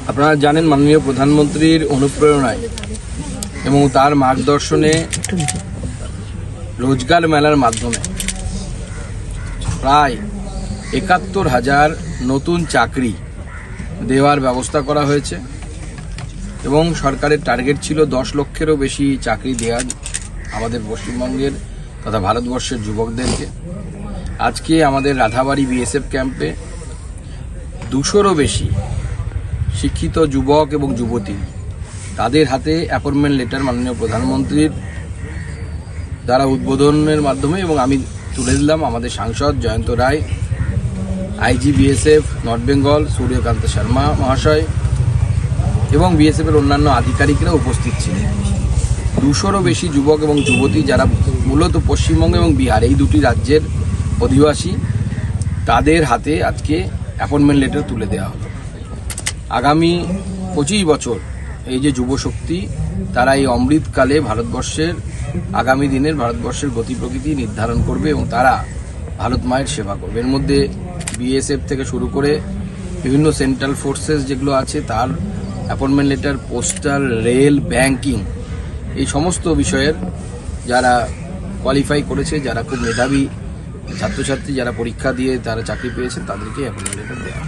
আপনারা জানেন মাননীয় প্রধানমন্ত্রীর অনুপ্রেরণায় এবং তার মার্গদর্শনে রোজগার মেলার মাধ্যমে প্রায় ৭১,০০০ নতুন চাকরি দেওয়ার ব্যবস্থা করা হয়েছে এবং সরকারের টার্গেট ছিল ১০ লক্ষেরও বেশি চাকরি দেওয়ার আমাদের পশ্চিমবঙ্গের তথা ভারতবর্ষের যুবকদেরকে। আজকে আমাদের রাধাবাড়ি বিএসএফ ক্যাম্পে ২০০রও বেশি শিক্ষিত যুবক এবং যুবতী তাদের হাতে অ্যাপয়েন্টমেন্ট লেটার মাননীয় প্রধানমন্ত্রীর দ্বারা উদ্বোধনের মাধ্যমে এবং আমি তুলে দিলাম আমাদের সাংসদ Jayanta Roy, IG BSF north Bengal Suryakanta Sharma মহাশয় এবং বিএসএফের অন্যান্য আধিকারিকরা উপস্থিত ছিলেন। ২০০রও বেশি যুবক এবং যুবতী যারা মূলত পশ্চিমবঙ্গ এবং বিহার এই দুটি রাজ্যের অধিবাসী তাদের হাতে আজকে অ্যাপয়েন্টমেন্ট লেটার তুলে দেওয়া হলো। আগামী ২৫ বছর এই যে যুবশক্তি তারা এই অমৃতকালে ভারতবর্ষের আগামী দিনের ভারতবর্ষের গতি প্রকৃতি নির্ধারণ করবে এবং তারা ভারত মায়ের সেবা করবে। এর মধ্যে বিএসএফ থেকে শুরু করে বিভিন্ন সেন্ট্রাল ফোর্সেস যেগুলো আছে তার appointment letter, postal, rail, banking এই সমস্ত বিষয়ের যারা কোয়ালিফাই করেছে, যারা খুব মেধাবী ছাত্রছাত্রী যারা পরীক্ষা দিয়ে তারা চাকরি পেয়েছেন তাদেরকে অ্যাপয়েন্টমেন্ট লেটার দেওয়া।